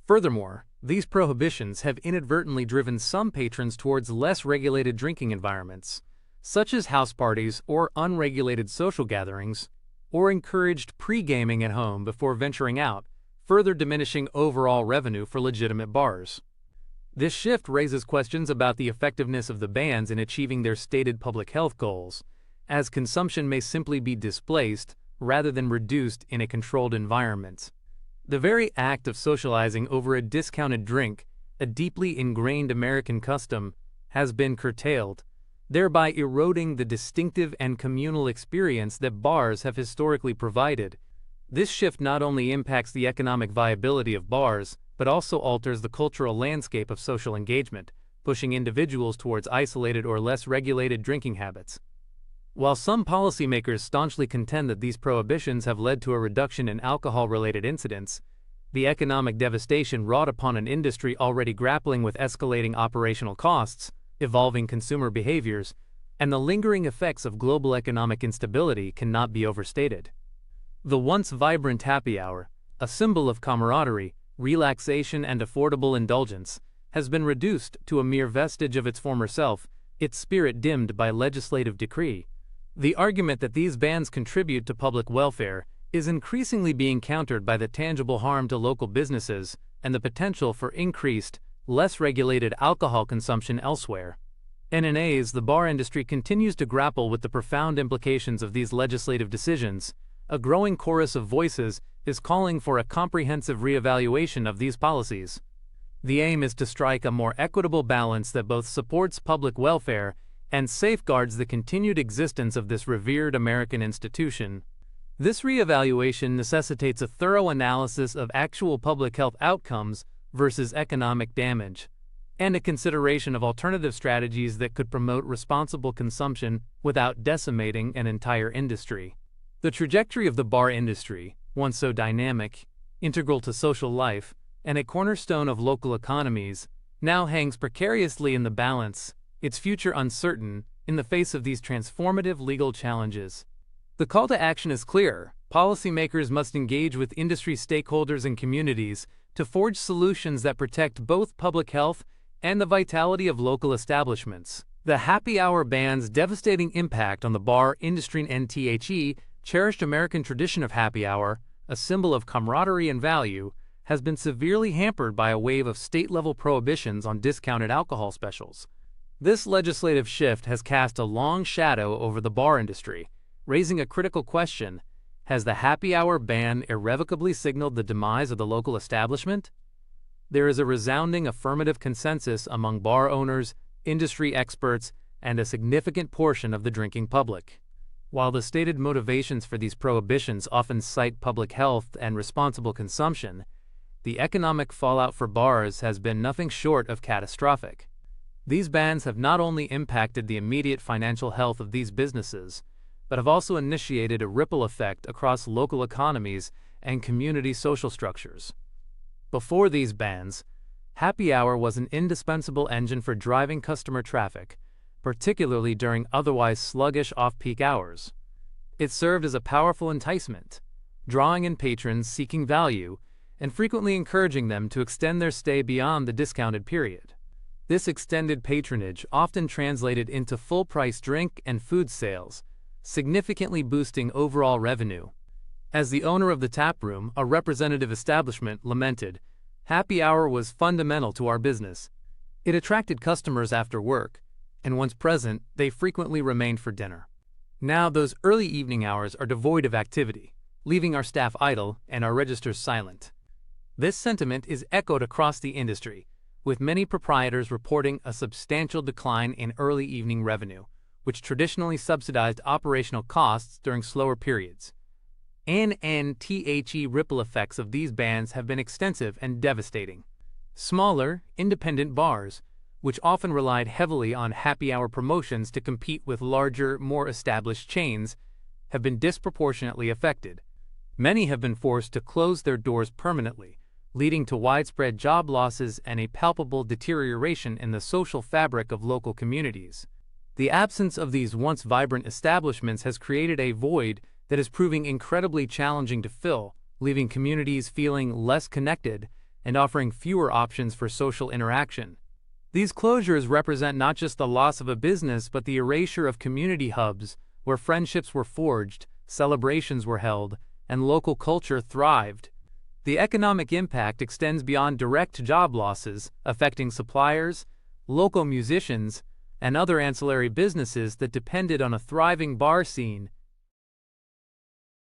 Furthermore, these prohibitions have inadvertently driven some patrons towards less regulated drinking environments, such as house parties or unregulated social gatherings, or encouraged pre-gaming at home before venturing out, further diminishing overall revenue for legitimate bars. This shift raises questions about the effectiveness of the bans in achieving their stated public health goals, as consumption may simply be displaced rather than reduced in a controlled environment. The very act of socializing over a discounted drink, a deeply ingrained American custom, has been curtailed, thereby eroding the distinctive and communal experience that bars have historically provided. This shift not only impacts the economic viability of bars, but also alters the cultural landscape of social engagement, pushing individuals towards isolated or less regulated drinking habits. While some policymakers staunchly contend that these prohibitions have led to a reduction in alcohol-related incidents, the economic devastation wrought upon an industry already grappling with escalating operational costs, evolving consumer behaviors, and the lingering effects of global economic instability cannot be overstated. The once vibrant happy hour, a symbol of camaraderie, relaxation, and affordable indulgence, has been reduced to a mere vestige of its former self, its spirit dimmed by legislative decree. The argument that these bans contribute to public welfare is increasingly being countered by the tangible harm to local businesses and the potential for increased, less regulated alcohol consumption elsewhere. In an age, the bar industry continues to grapple with the profound implications of these legislative decisions. A growing chorus of voices is calling for a comprehensive reevaluation of these policies. The aim is to strike a more equitable balance that both supports public welfare and safeguards the continued existence of this revered American institution. This reevaluation necessitates a thorough analysis of actual public health outcomes versus economic damage, and a consideration of alternative strategies that could promote responsible consumption without decimating an entire industry. The trajectory of the bar industry, once so dynamic, integral to social life, and a cornerstone of local economies, now hangs precariously in the balance, its future uncertain, in the face of these transformative legal challenges. The call to action is clear. Policymakers must engage with industry stakeholders and communities to forge solutions that protect both public health and the vitality of local establishments. The happy hour ban's devastating impact on the bar industry and the cherished American tradition of happy hour, a symbol of camaraderie and value, has been severely hampered by a wave of state-level prohibitions on discounted alcohol specials. This legislative shift has cast a long shadow over the bar industry, raising a critical question: has the happy hour ban irrevocably signaled the demise of the local establishment? There is a resounding affirmative consensus among bar owners, industry experts, and a significant portion of the drinking public. While the stated motivations for these prohibitions often cite public health and responsible consumption, the economic fallout for bars has been nothing short of catastrophic. These bans have not only impacted the immediate financial health of these businesses, but have also initiated a ripple effect across local economies and community social structures. Before these bans, happy hour was an indispensable engine for driving customer traffic, particularly during otherwise sluggish off-peak hours. It served as a powerful enticement, drawing in patrons seeking value and frequently encouraging them to extend their stay beyond the discounted period. This extended patronage often translated into full-price drink and food sales, significantly boosting overall revenue. As the owner of the tap room, a representative establishment, lamented, "Happy hour was fundamental to our business. It attracted customers after work, and once present, they frequently remained for dinner. Now those early evening hours are devoid of activity, leaving our staff idle and our registers silent." This sentiment is echoed across the industry, with many proprietors reporting a substantial decline in early evening revenue, which traditionally subsidized operational costs during slower periods. The ripple effects of these bans have been extensive and devastating. Smaller, independent bars, which often relied heavily on happy hour promotions to compete with larger, more established chains, have been disproportionately affected. Many have been forced to close their doors permanently, leading to widespread job losses and a palpable deterioration in the social fabric of local communities. The absence of these once vibrant establishments has created a void that is proving incredibly challenging to fill, leaving communities feeling less connected and offering fewer options for social interaction. These closures represent not just the loss of a business but the erasure of community hubs where friendships were forged, celebrations were held, and local culture thrived. The economic impact extends beyond direct job losses, affecting suppliers, local musicians, and other ancillary businesses that depended on a thriving bar scene